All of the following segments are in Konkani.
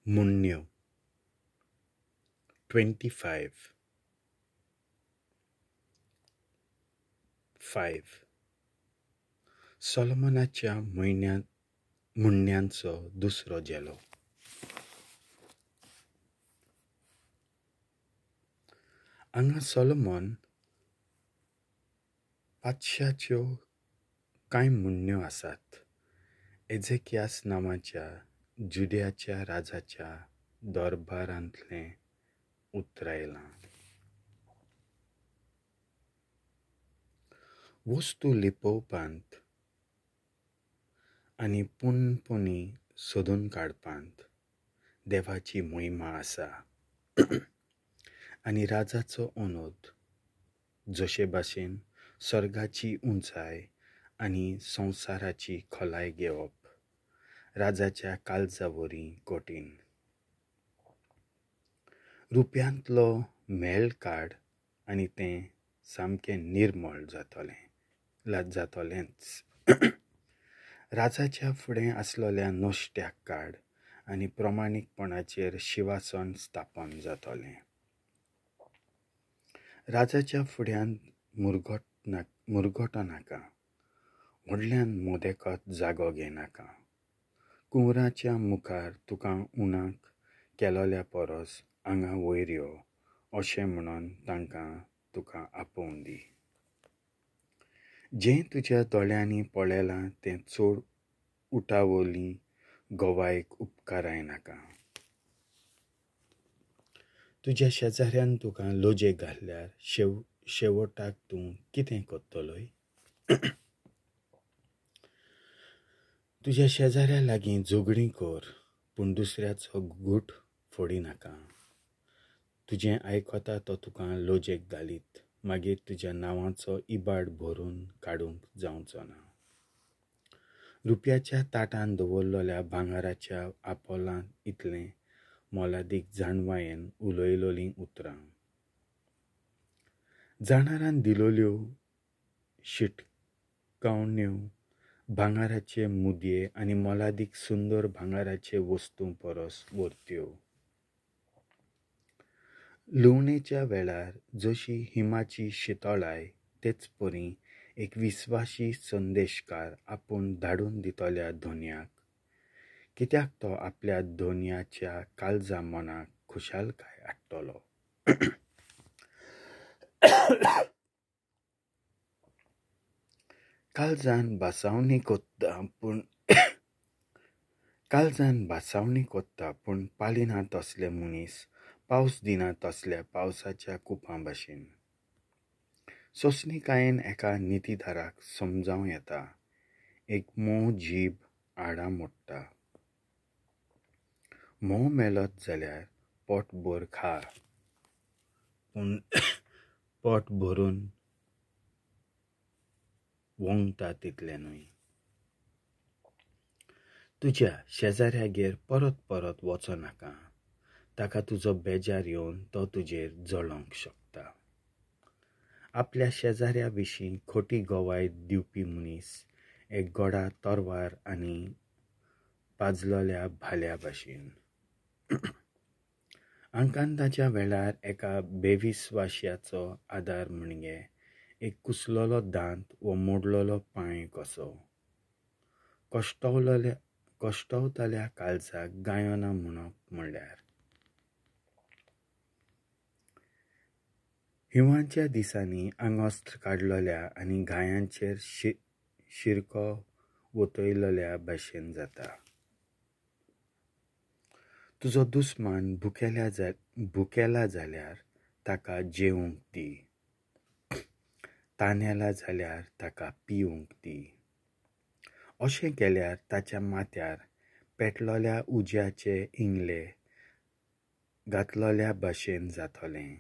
मुन्न्यो 25 5 सोलोमनाच्या मुन्न्यांचो दुसरो जेलो. हांगा सोलोमन पाचशाच्यो कांय मुन्न्यो आसात. एझेकियास नांवाच्या जुदेयाच्या राजाच्या दरबारांतलें उतरायलां. वस्तू लिपोवपांत आनी पुनपुनी सोदून काडपांत देवाची मोहिमा आसा. आनी राजाचो ओनोद जशे भाशेन सर्गाची उंचाय आनी संवसाराची खोलाय घेवप राजाच्या काळजावरी कोटीन. रुपयांतलो मेळ काड आनी तें सामकें निर्मळ जातोलेंच. राजाच्या फुडें आसलोल्या नोश्त्याक काड आनी प्रमाणीकपणाचेर शिवासन स्थापन जातोलें. राजाच्या फुड्यांत मुरगोटो नाका. व्हडल्यान मोदेकात जागो घेनाका. कुंवराच्या मुखार तुका उणाक केलोल्या परस हांगा वयर यो अशें म्हणून तांकां तुका आपोवन दी. जें तुज्या दोळ्यांनी पळयलां तें चड उटावली गोवायक उपकाराय नाका. तुज्या शेजाऱ्यान तुका लोजेक घातल्यार शेवटाक तूं कितें कोत्तलोय? तुज्या शेजाऱ्या लागीं झगडीं कर पूण दुसऱ्याचो घूट फोडिनाका. तुजें आयकता तो तुका लोजेक घालीत मागीर तुज्या नांवाचो इबाड भरून काडूंक जावचो ना. रुपयाच्या ताटान दवरलोल्या भांगाराच्या आपोलांत इतलें मोलादीक जाणवायेन उलयलोलीं उतरां. जाणारान दिलोल्यो शिटकावण्यो भांगाराचे मुदये आनी मोलादीक सुंदर भांगाराचे वस्तू परस वर्त्यो. लुवणेच्या वेळार जशी हिमाची शितोळाय तेच परी एक विस्वाशी संदेशकार आपूण धाडून दितोल्या धोनयाक, कित्याक तो आपल्या धोनयाच्या काळजा मनाक खुशालकाय हाडटलो. काळजान भासावणी कोत्ता पूण पालिना तसले मनीस पावस दिना तसल्या पावसाच्या कुपां भाशेन. सोंसणीकायेन एका नितीधाराक समजावं येता. एक मोव जीब आडां मोडटा. मोव मेलोत जाल्यार पोटभर खा पूण पोट भरून वोंगता तितलें न्हय. तुज्या शेजाऱ्यागेर परत परत वचो नाका. ताका तुजो बेजार येवन तो तुजेर जळोंक शकता. आपल्या शेजाऱ्या विशीं खोटी गोवाय दिवपी मनीस एक गोडा तोरवार आनी पाजलोल्या भाल्या भाशेन. आंकांताच्या वेळार एका बेविस्वाश्याचो आदार म्हणजे एक कुसलोलो दांत वो मोडलोलो पांय कसो. कश्टवताल्या काळजाक गायोना म्हणप म्हणल्यार. हिंवाच्या दिसांनी आंगोस्त्र काडलोल्या आनी गायांचेर शिरको वतयलोल्या भाशेन जाता. तुजो दुस्मान भुकेला जाल्यार ताका जेवंक दी. तानेला जाल्यार ताका पिवंक दी. अशें केल्यार ताच्या माथ्यार पेटलोल्या उज्याचे इंगले घातलोल्या भाशेन जातोलें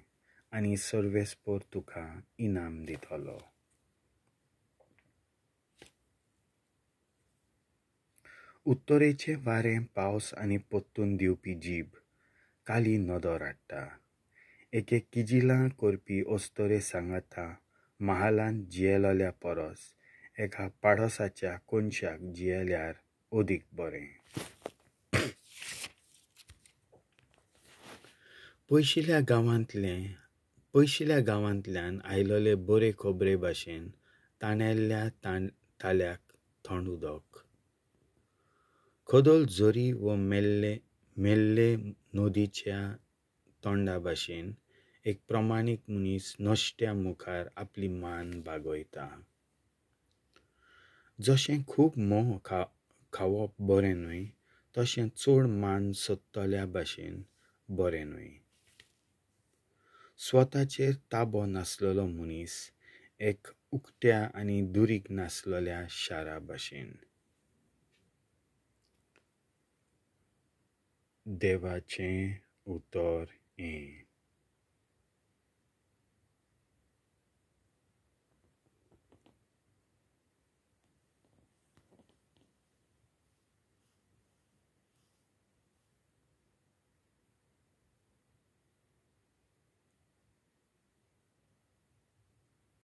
आनी सर्वेस्पर तुका इनाम दितलो. उत्तरेचे वारें पावस आनी पोत्तून दिवपी जीब काली नदर हाडटा. एके किजिलां करपी अस्तोरे सांगाता महालांत जियेलोल्या परस एका पाडोसाच्या कोनशाक जियेल्यार ओदीक बरें. पयशिल्ल्या गांवांतल्यान आयलोले बरे खोबरे भाशेन ताणेल्ल्या ताल्याक थंड उदक. खोदोल जोरी व मेल्ले नदीच्या तोंडा भाशेन एक प्रमाणीक मनीस नश्ट्या मुखार आपली मान बागयता. जशें खूब मोह खावप बरें न्हय, तशें चड मान सोदतल्या भाशेन बरें न्हय. स्वताचेर ताबो नासलेलो मनीस एक उक्त्या आनी दुरीग नासलेल्या शारा भाशेन. देवाचें उतर